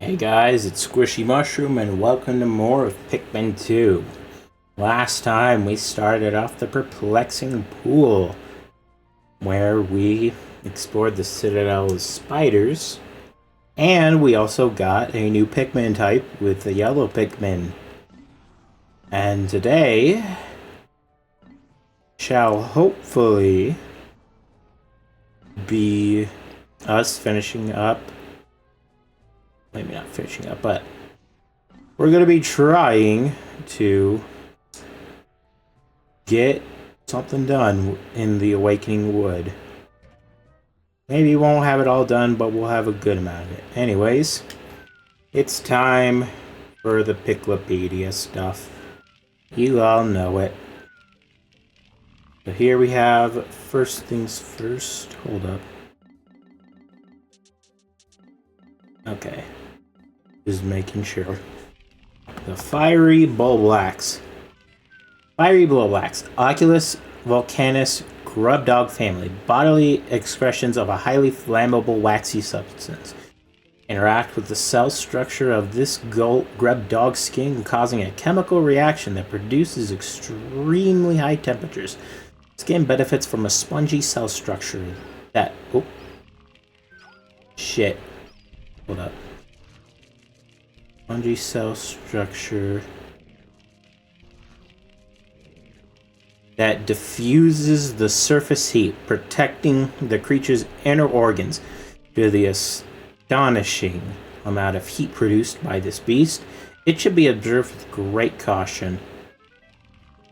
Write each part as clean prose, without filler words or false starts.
Hey guys, it's Squishy Mushroom and welcome to more of Pikmin 2. Last time we started off the perplexing pool where we explored the Citadel of Spiders, and we also got a new Pikmin type with the Yellow Pikmin. And today shall hopefully be us finishing up, maybe not finishing up, but we're going to be trying to get something done in the Awakening Wood. Maybe we won't have it all done, but we'll have a good amount of it. Anyways, it's time for the Piclopedia stuff. You all know it. So here we have first things first. Hold up. Okay. Just making sure. The Fiery Bulblax. Fiery Bulblax. Oculus volcanus grub dog family. Bodily excretions of a highly flammable waxy substance. Interact with the cell structure of this grub dog skin, causing a chemical reaction that produces extremely high temperatures. Skin benefits from a spongy cell structure that... Oh. Shit. Hold up. Spongy cell structure that diffuses the surface heat, protecting the creature's inner organs. Due to the astonishing amount of heat produced by this beast, it should be observed with great caution.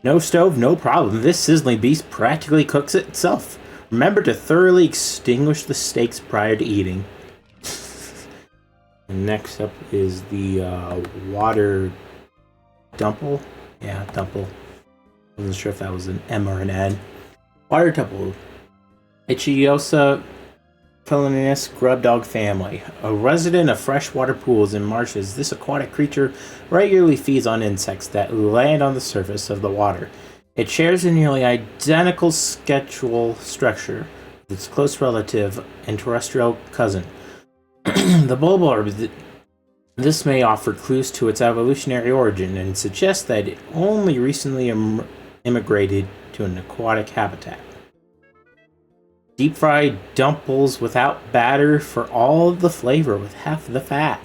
No stove, no problem. This sizzling beast practically cooks it itself. Remember to thoroughly extinguish the steaks prior to eating. Next up is the water dumple. Yeah, dumple. Wasn't sure if that was an M or an N. Water dumple. Ichiosa felinus grub dog family. A resident of freshwater pools and marshes, this aquatic creature regularly feeds on insects that land on the surface of the water. It shares a nearly identical skeletal structure with its close relative and terrestrial cousin. The bulborb. This may offer clues to its evolutionary origin and suggests that it only recently immigrated to an aquatic habitat. Deep fried dumples without batter for all of the flavor with half the fat.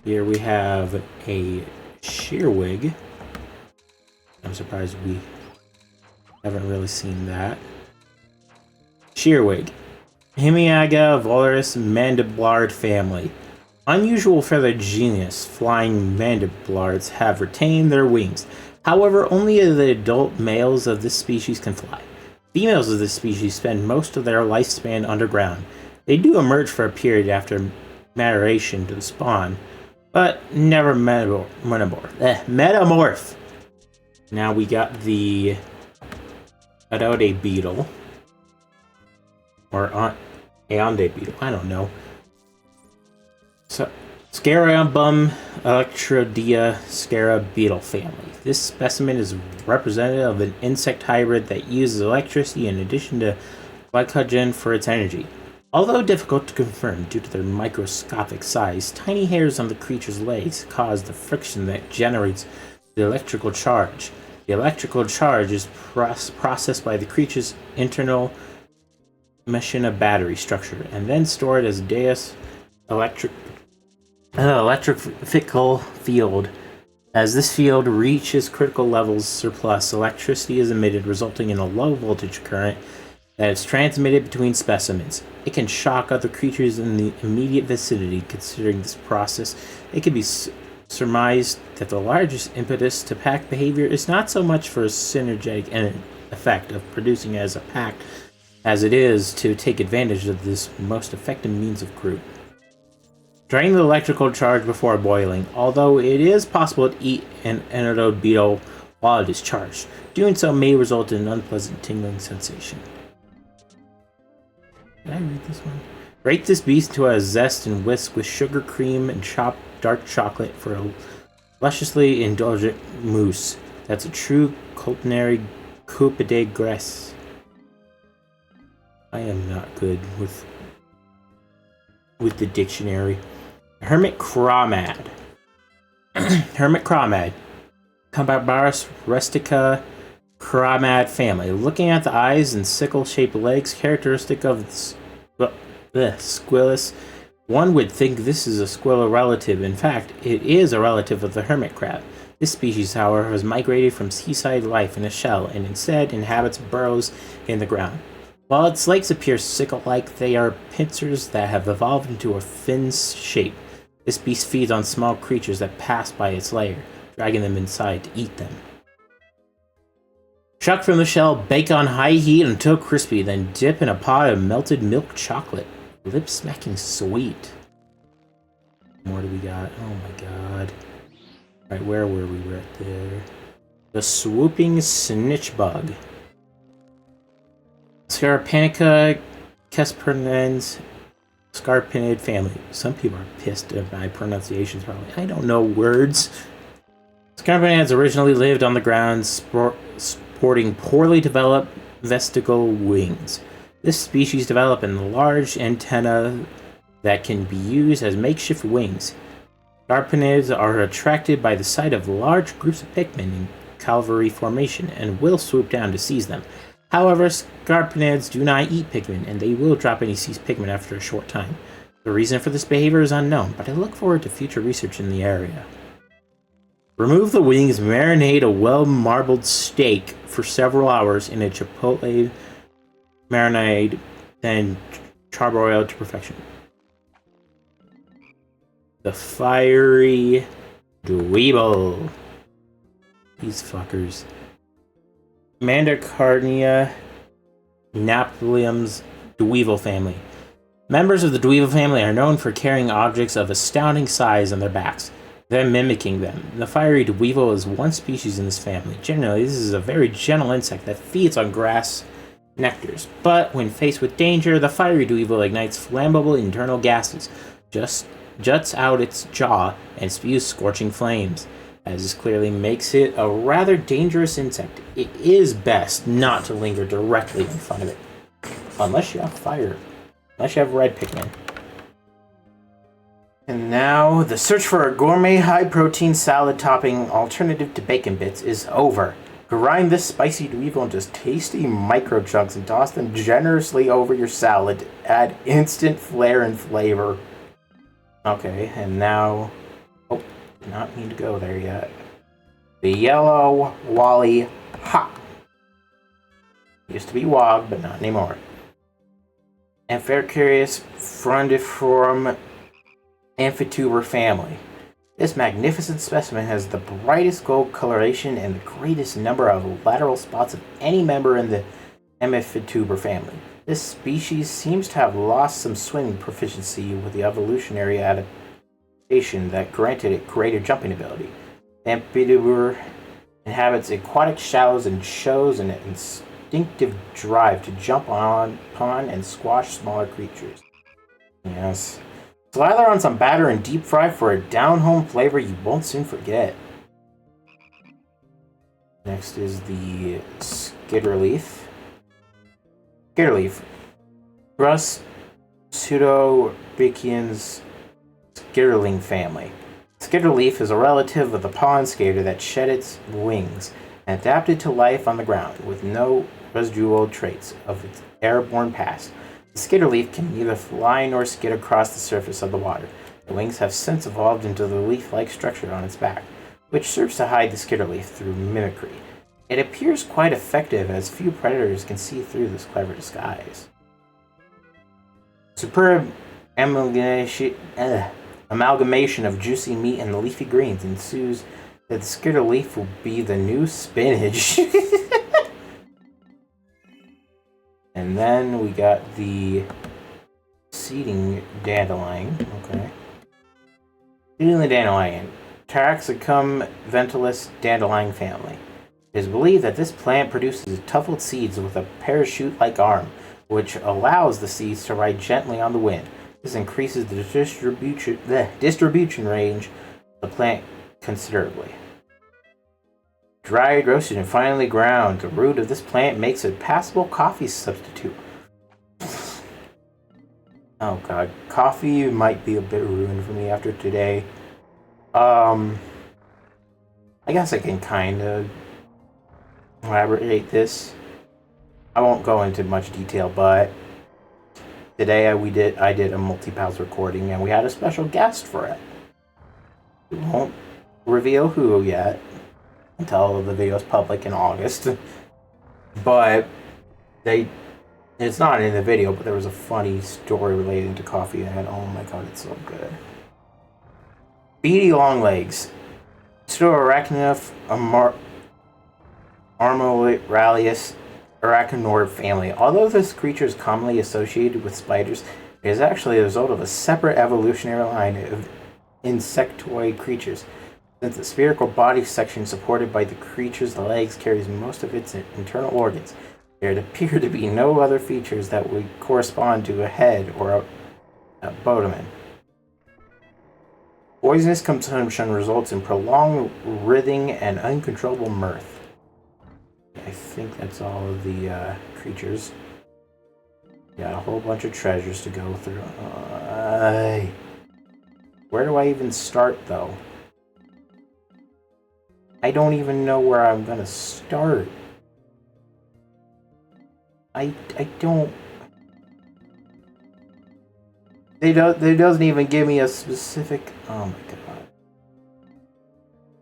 Here we have a shearwig. I'm surprised we haven't really seen that. Shearwig. Hemiaga Volaris mandiblard family. Unusual for their genus, flying mandiblards have retained their wings. However, only the adult males of this species can fly. Females of this species spend most of their lifespan underground. They do emerge for a period after maturation to spawn, but never metamorph. Now we got the Adode beetle. Or Aonde beetle, I don't know. So, Scarabum electrodia scarab beetle family. This specimen is representative of an insect hybrid that uses electricity in addition to glycogen for its energy. Although difficult to confirm due to their microscopic size, tiny hairs on the creature's legs cause the friction that generates the electrical charge. The electrical charge is processed by the creature's internal machina battery structure and then stored as Deus electrical field. As this field reaches critical levels surplus, electricity is emitted, resulting in a low voltage current that is transmitted between specimens. It can shock other creatures in the immediate vicinity. Considering this process, it can be surmised that the largest impetus to pack behavior is not so much for a synergetic effect of producing as a pack, as it is to take advantage of this most effective means of group. Drain the electrical charge before boiling, although it is possible to eat an anodode beetle while it is charged. Doing so may result in an unpleasant tingling sensation. Did I read this one? Rate this beast to a zest and whisk with sugar cream and chopped dark chocolate for a lusciously indulgent mousse. That's a true culinary coup de grace. I am not good with with the dictionary. Hermit crawmad. Hermit crawmad. Cambarbarus rustica crawmad family. Looking at the eyes and sickle-shaped legs characteristic of the squillus, one would think this is a squilla relative. In fact, it is a relative of the hermit crab. This species, however, has migrated from seaside life in a shell and instead inhabits burrows in the ground. While its legs appear sickle-like, they are pincers that have evolved into a fin shape. This beast feeds on small creatures that pass by its lair, dragging them inside to eat them. Shuck from the shell, bake on high heat until crispy, then dip in a pot of melted milk chocolate. Lip smacking sweet. What more do we got? Oh my god. Alright, where were we? Right there. The swooping snitch bug. Scarapanica Cespernens Scarpinid family. Some people are pissed at my pronunciations probably. I don't know words. Scarpinids originally lived on the ground sporting poorly developed vestigial wings. This species developed in large antennae that can be used as makeshift wings. Scarpinids are attracted by the sight of large groups of Pikmin in Calvary formation and will swoop down to seize them. However, Scarpinids do not eat Pikmin, and they will drop any seized Pikmin after a short time. The reason for this behavior is unknown, but I look forward to future research in the area. Remove the wings, marinate a well-marbled steak for several hours in a chipotle marinade, then charbroil to perfection. The fiery dweeble. These fuckers. Mandacarnia Napolium's dweeble family. Members of the dweeble family are known for carrying objects of astounding size on their backs, then mimicking them. The fiery dweeble is one species in this family. Generally, this is a very gentle insect that feeds on grass nectars, but when faced with danger, the fiery dweeble ignites flammable internal gases, juts out its jaw, and spews scorching flames. As this clearly makes it a rather dangerous insect, it is best not to linger directly in front of it. Unless you have fire. Unless you have red Pikmin. And now, the search for a gourmet high-protein salad topping alternative to bacon bits is over. Grind this spicy dweeble into tasty micro chunks and toss them generously over your salad. Add instant flair and flavor. Okay, and now... Oh, did not mean to go there yet. The Yellow Wally Hop. Used to be Wog, but not anymore. Amphicarus frondiforum amphituber family. This magnificent specimen has the brightest gold coloration and the greatest number of lateral spots of any member in the amphituber family. This species seems to have lost some swimming proficiency with the evolutionary adaptation that granted it greater jumping ability. Amphituber inhabits aquatic shallows and shows an instinctive drive to jump upon and squash smaller creatures. Yes. Slather on some batter and deep fry for a down-home flavor you won't soon forget. Next is the skitterleaf. Skitterleaf. Grus pseudobricians skitterling family. Skitterleaf is a relative of the pond skater that shed its wings and adapted to life on the ground with no residual traits of its airborne past. The skitterleaf can neither fly nor skid across the surface of the water. The wings have since evolved into the leaf-like structure on its back, which serves to hide the skitterleaf through mimicry. It appears quite effective as few predators can see through this clever disguise. Superb amalgamation of juicy meat and leafy greens ensues that the skitterleaf will be the new spinach. And then we got the seeding dandelion. Okay. Seeding the dandelion. Taraxacum ventilus dandelion family. It is believed that this plant produces tuffled seeds with a parachute-like arm, which allows the seeds to ride gently on the wind. This increases the distribution range of the plant considerably. Dried, roasted, and finely ground, the root of this plant makes a passable coffee substitute. Oh god, coffee might be a bit ruined for me after today. I guess I can kind of elaborate this. I won't go into much detail, but today I did a multi-pals recording and we had a special guest for it. We won't reveal who yet until the video is public in August. But it's not in the video, but there was a funny story relating to coffee and oh my god, it's so good. Beady longlegs. Pseudoarachnidoph Armoralius arachnid family. Although this creature is commonly associated with spiders, it is actually a result of a separate evolutionary line of insectoid creatures. Since the spherical body section supported by the creature's legs carries most of its internal organs, there appear to be no other features that would correspond to a head or a abdomen. Poisonous consumption results in prolonged writhing and uncontrollable mirth. I think that's all of the creatures. Got a whole bunch of treasures to go through. Where do I even start, though? I don't even know where I'm gonna start. I don't. They doesn't even give me a specific. Oh my god.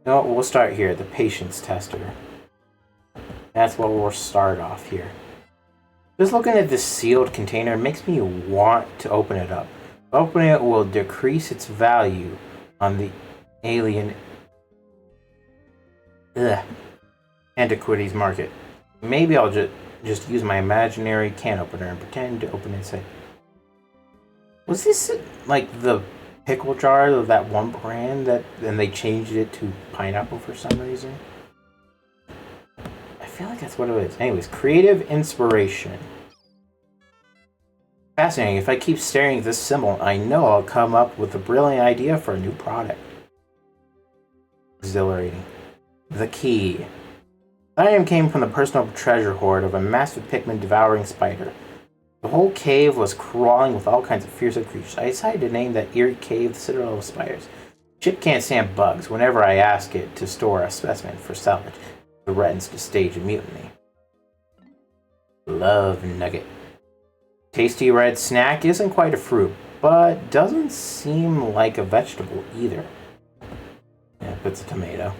No, we'll start here. The patience tester. That's what we'll start off here. Just looking at this sealed container makes me want to open it up. Opening it will decrease its value on the alien antiquities market. Maybe I'll just use my imaginary can opener and pretend to open it and say, was this like the pickle jar of that one brand that then they changed it to pineapple for some reason? I feel like that's what it is. Anyways, creative inspiration. Fascinating. If I keep staring at this symbol, I know I'll come up with a brilliant idea for a new product. Exhilarating. The key. The item came from the personal treasure hoard of a massive Pikmin devouring spider. The whole cave was crawling with all kinds of fearsome creatures. I decided to name that eerie cave the Citadel of Spiders. Chip can't stand bugs. Whenever I ask it to store a specimen for salvage, it threatens to stage a mutiny. Love nugget. Tasty red snack isn't quite a fruit, but doesn't seem like a vegetable either. Yeah, it's a tomato.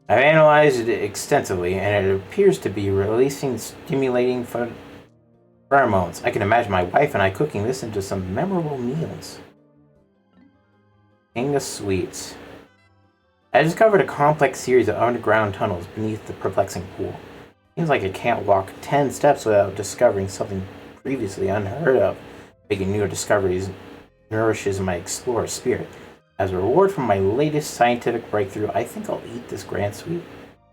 I've analyzed it extensively, and it appears to be releasing stimulating pheromones. I can imagine my wife and I cooking this into some memorable meals. King of Sweets. I discovered a complex series of underground tunnels beneath the perplexing pool. Seems like I can't walk 10 steps without discovering something previously unheard of. Making new discoveries nourishes my explorer spirit. As a reward for my latest scientific breakthrough, I think I'll eat this grand sweet.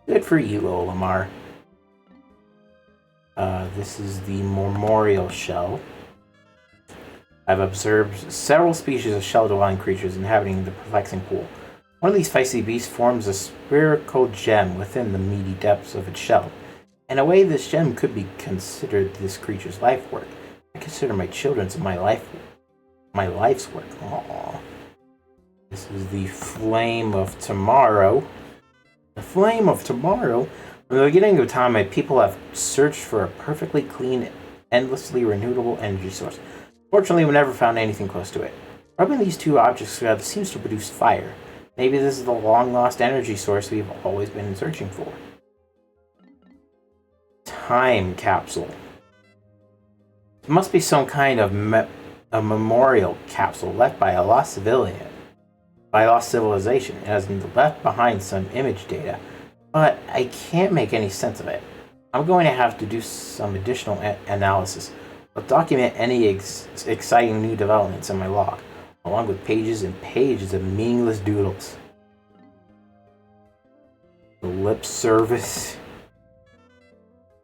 Good for you, little Lamar. This is the memorial shell. I've observed several species of shell-dwelling creatures inhabiting the perplexing pool. One of these feisty beasts forms a spherical gem within the meaty depths of its shell. In a way, this gem could be considered this creature's life work. I consider my children's my life's work. Aww. This is the Flame of Tomorrow. The Flame of Tomorrow. From the beginning of time, my people have searched for a perfectly clean, endlessly renewable energy source. Fortunately, we never found anything close to it. Rubbing these two objects together seems to produce fire. Maybe this is the long-lost energy source we've always been searching for. Time capsule. It must be some kind of a memorial capsule left by a lost civilization. It has left behind some image data, but I can't make any sense of it. I'm going to have to do some additional analysis. I'll document any exciting new developments in my log, along with pages and pages of meaningless doodles. The lip service.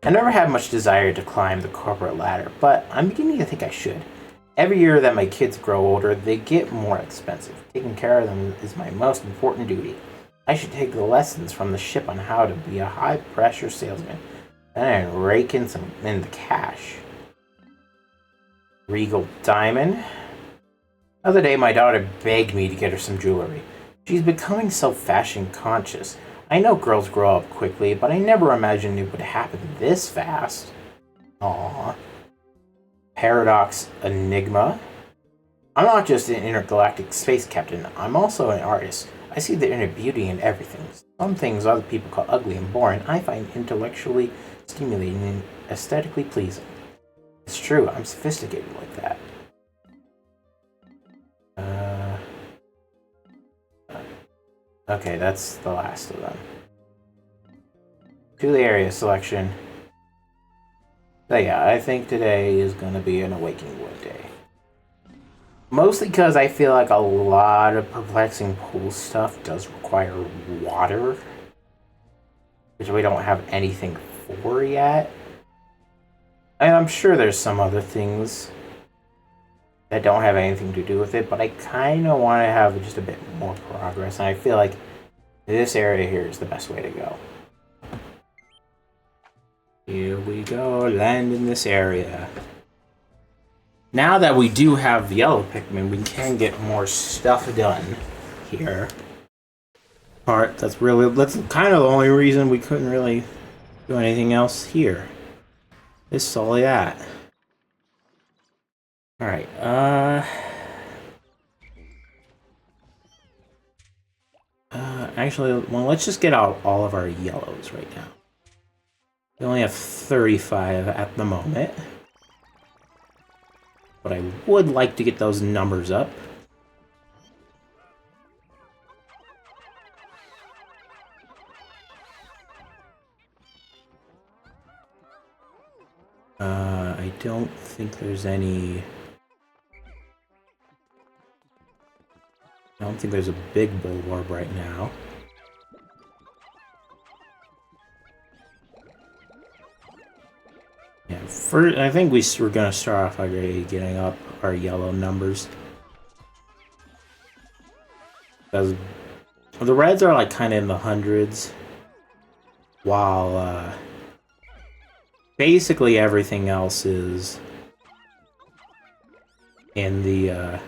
I never had much desire to climb the corporate ladder, but I'm beginning to think I should. Every year that my kids grow older, they get more expensive. Taking care of them is my most important duty. I should take the lessons from the ship on how to be a high-pressure salesman, and rake in the cash. Regal Diamond. The other day, my daughter begged me to get her some jewelry. She's becoming so fashion conscious. I know girls grow up quickly, but I never imagined it would happen this fast. Aww. Paradox Enigma. I'm not just an intergalactic space captain, I'm also an artist. I see the inner beauty in everything. Some things other people call ugly and boring, I find intellectually stimulating and aesthetically pleasing. It's true, I'm sophisticated like that. Okay, that's the last of them. To the area selection. So yeah, I think today is going to be an Awakening Wood day. Mostly because I feel like a lot of perplexing pool stuff does require water. Which we don't have anything for yet. And I'm sure there's some other things that don't have anything to do with it, but I kind of want to have just a bit more progress, and I feel like this area here is the best way to go. Here we go, land in this area. Now that we do have Yellow Pikmin, we can get more stuff done here. That's kind of the only reason we couldn't really do anything else here. It's solely that. Alright, actually, well, let's just get out all of our yellows right now. We only have 35 at the moment. But I would like to get those numbers up. I don't think there's any... I don't think there's a big bulwark right now. Yeah, I think we're going to start off by getting up our yellow numbers. Because the reds are like kind of in the hundreds. While basically everything else is in the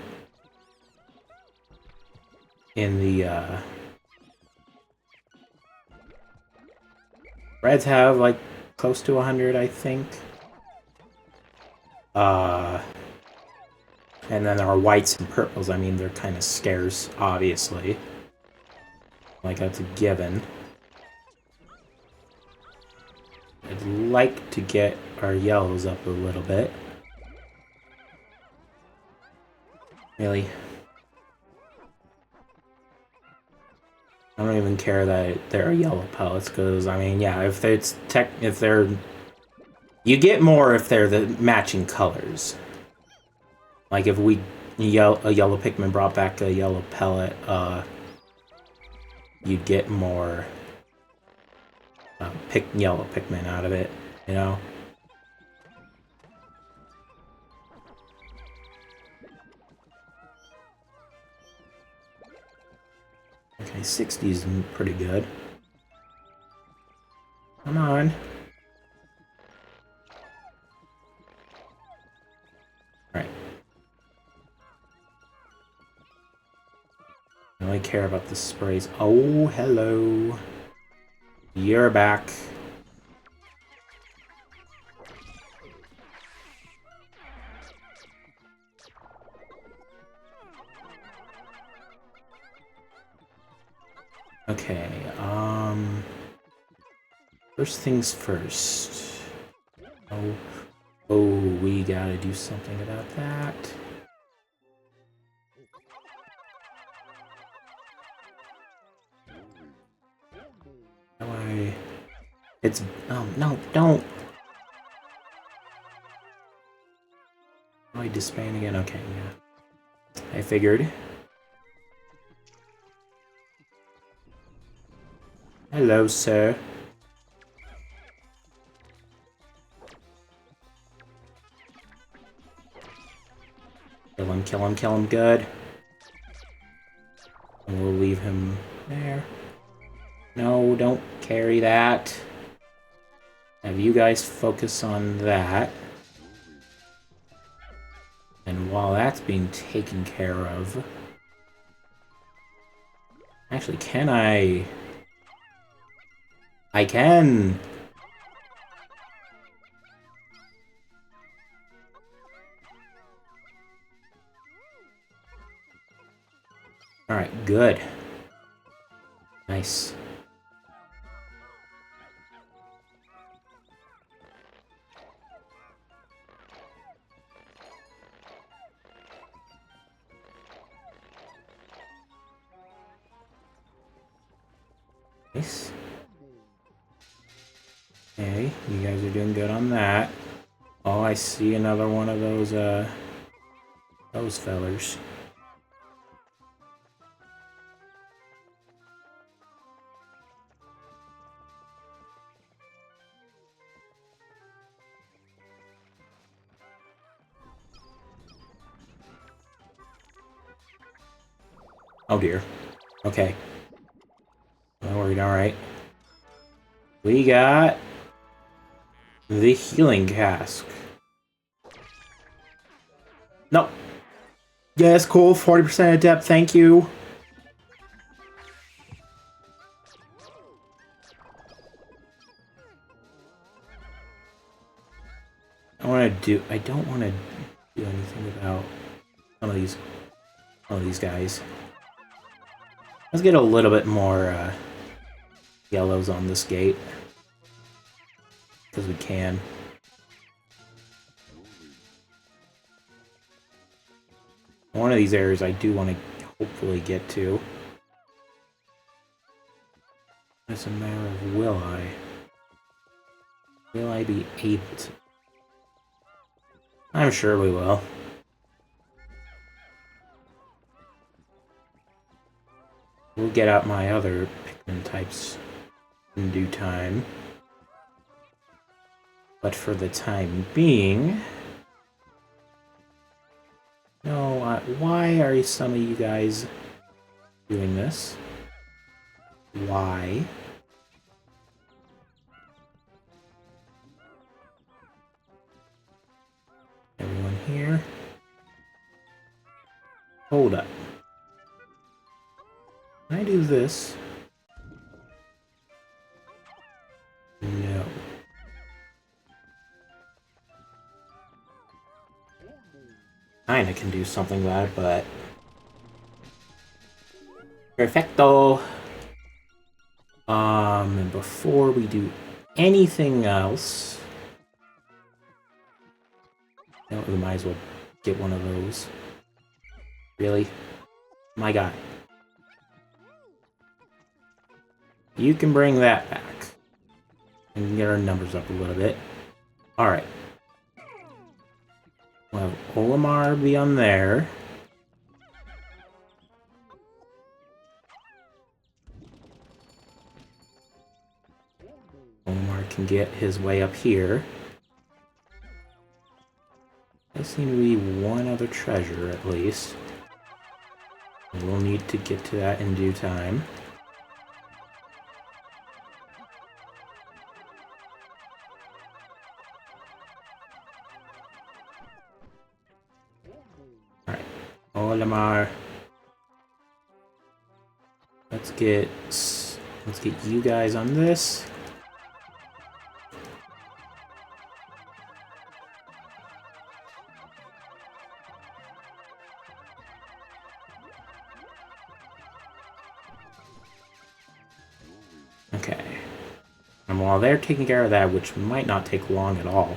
reds have like close to 100, I think. And then our whites and purples, I mean, they're kind of scarce, obviously. Like, that's a given. I'd like to get our yellows up a little bit. Really? I don't even care that they're yellow pellets, because, I mean, yeah, if they're... You get more if they're the matching colors. Like, if a yellow Pikmin brought back a yellow pellet, you'd get more yellow Pikmin out of it, you know? Okay, 60's pretty good. Come on. Alright. I only care about the sprays. Oh, hello. You're back. Okay, first things first. Oh, we gotta do something about that. No, don't. Oh, I disband again. Okay, yeah. I figured. Hello, sir. Kill him good. And we'll leave him there. No, don't carry that. Have you guys focus on that. And while that's being taken care of... Actually, can I... I can! Alright, good. Nice. Nice. Okay, you guys are doing good on that. Oh, I see another one of those fellers. Oh dear. Okay. Not worried, alright. We got the healing cask. No. Yes, cool. 40% adept, thank you. I don't want to do anything about some of these guys. Let's get a little bit more yellows on this gate. Because we can. One of these areas I do want to hopefully get to. It's a matter of will I? Will I be able to? I'm sure we will. We'll get out my other Pikmin types in due time. But for the time being... No, why are some of you guys doing this? Why? Everyone here? Hold up. Can I do this? No. Kinda can do something about it, but... Perfecto! And before we do anything else... You know, we might as well get one of those. Really? My guy. You can bring that back. And get our numbers up a little bit. Alright. We'll have Olimar be on there. Olimar can get his way up here. There seems to be one other treasure, at least. We'll need to get to that in due time. Alright. Olimar. Let's get you guys on this. Okay. And while they're taking care of that, which might not take long at all,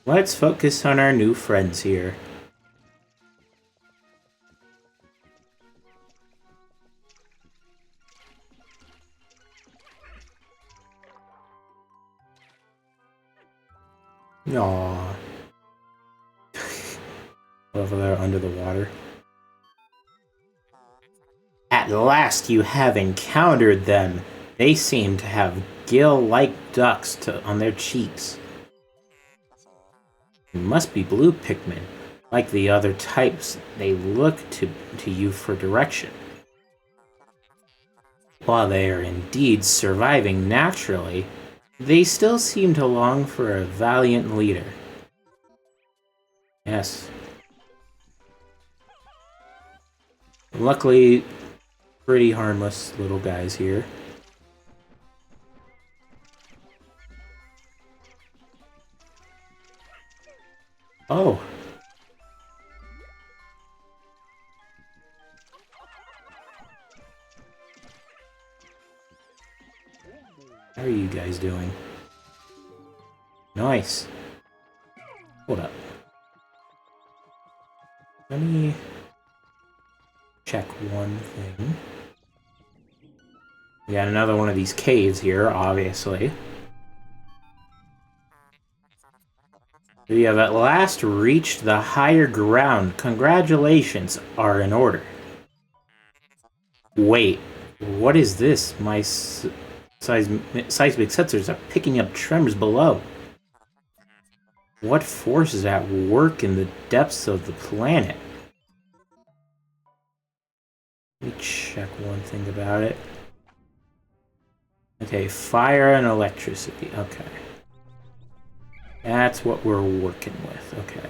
let's focus on our new friends here. Aww. Over there under the water. At last you have encountered them. They seem to have gill-like ducts on their cheeks. You must be blue Pikmin. Like the other types, they look to you for direction. While they are indeed surviving naturally, they still seem to long for a valiant leader. Yes. Luckily, pretty harmless little guys here. Oh. How are you guys doing? Nice. Hold up. Let me check one thing. We got another one of these caves here, obviously. You have at last reached the higher ground. Congratulations are in order. Wait, what is this? My seismic sensors are picking up tremors below. What force is at work in the depths of the planet? Let me check one thing about it. Okay, fire and electricity. Okay. That's what we're working with. Okay.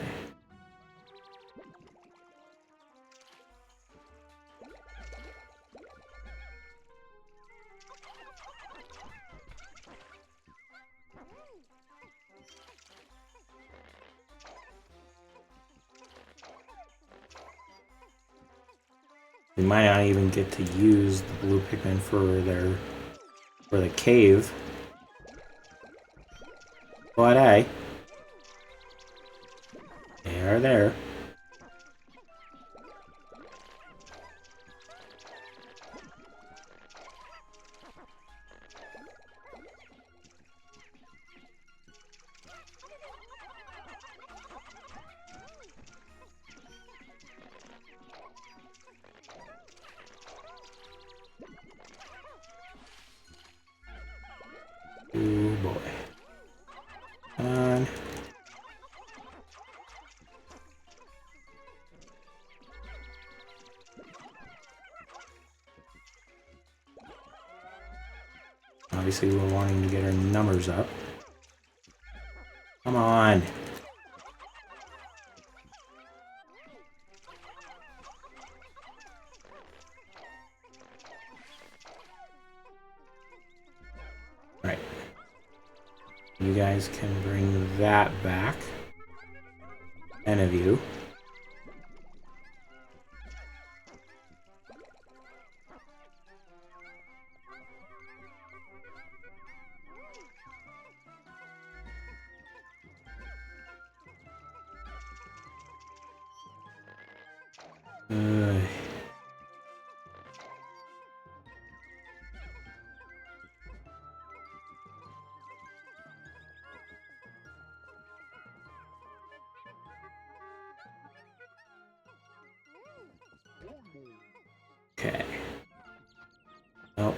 We might not even get to use the blue Pikmin for the cave. But hey, they are there. Oh boy. Come on. Obviously, we're wanting to get our numbers up. Come on. Right. You guys can bring that back. 10 of you. Okay. Oh.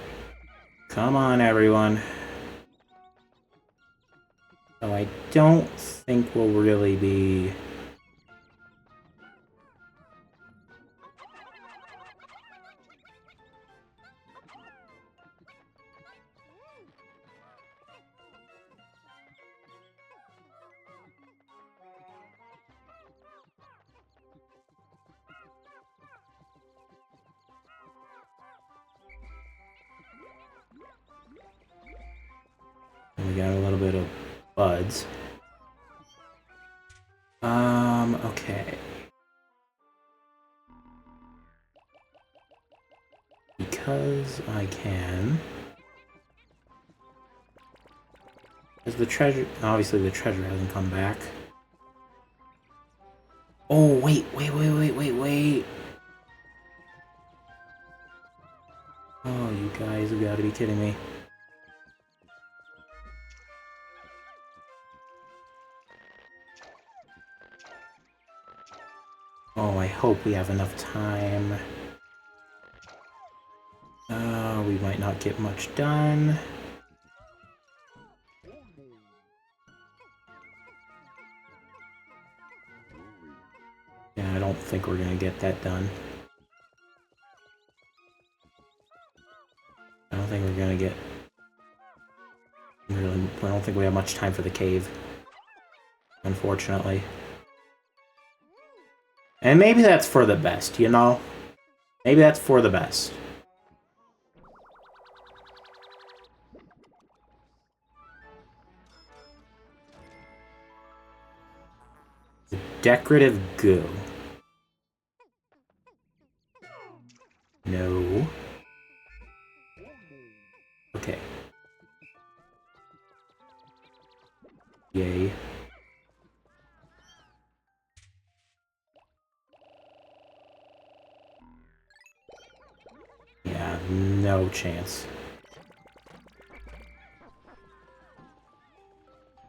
Come on, everyone. So I don't think we'll really be... We got a little bit of buds. Okay. Because I can... Is the treasure... Obviously the treasure hasn't come back. Oh, wait. Oh, you guys have got to be kidding me. Oh, I hope we have enough time. We might not get much done. Yeah, I don't think we're gonna get that done. I don't think we're gonna get... Really, I don't think we have much time for the cave. Unfortunately. And maybe that's for the best, you know? Maybe that's for the best. Decorative goo. No. Okay. Yay. Yeah, no chance.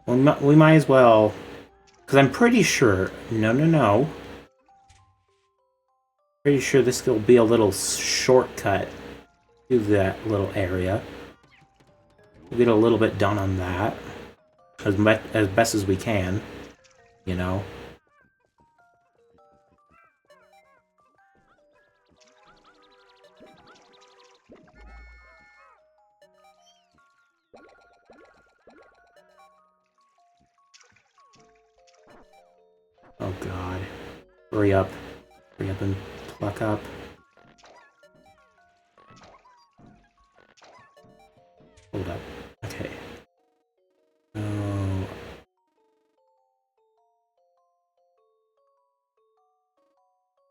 We might as well... Because I'm pretty sure... No. Pretty sure this will be a little shortcut to that little area. We'll get a little bit done on that. As best as we can. You know? Oh god. Hurry up. Hurry up and pluck up. Hold up. Okay. Oh.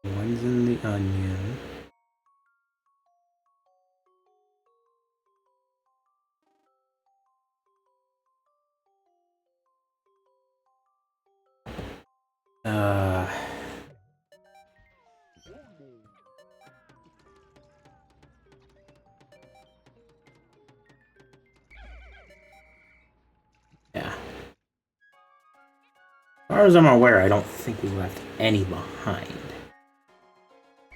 One's in the onion. Yeah. As far as I'm aware, I don't think we left any behind.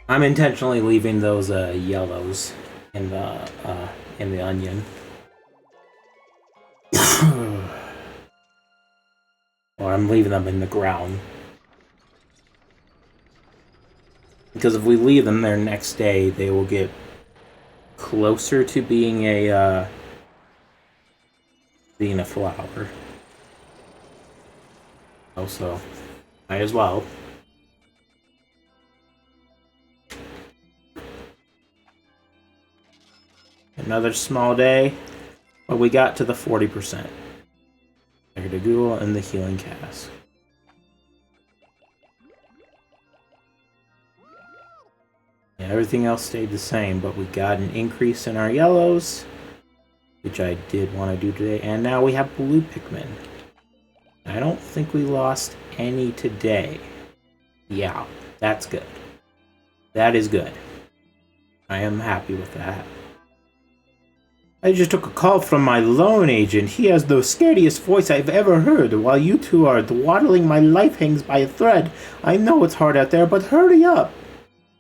I'm intentionally leaving those yellows in the onion. Or I'm leaving them in the ground. Because if we leave them there next day, they will get closer to being a flower. Also, might as well. Another small day, but we got to the 40%. The Ghoul and the Healing Cask. Yeah, everything else stayed the same, but we got an increase in our yellows, which I did want to do today, and now we have blue Pikmin. I don't think we lost any today. Yeah, that's good. That is good. I am happy with that. I just took a call from my loan agent. He has the scariest voice I've ever heard. While you two are dawdling, my life hangs by a thread. I know it's hard out there, but hurry up.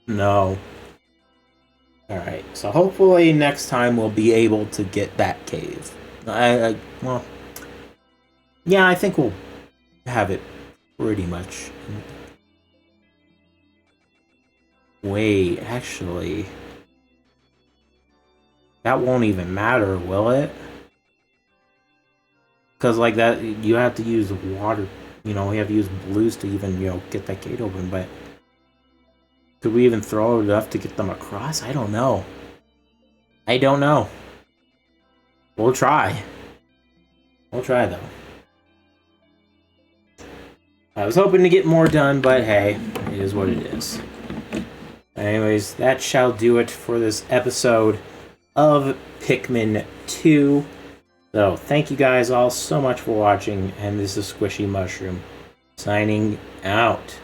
No. Alright, so hopefully next time we'll be able to get that cave. Well... Yeah, I think we'll have it pretty much. Wait, actually... That won't even matter, will it? Because, like, that, you have to use water, you know, we have to use blues to even, you know, get that gate open, but... Could we even throw enough to get them across? I don't know. I don't know. We'll try. We'll try, though. I was hoping to get more done, but hey, it is what it is. Anyways, that shall do it for this episode of Pikmin 2. So, thank you guys all so much for watching, and this is Squishy Mushroom, signing out.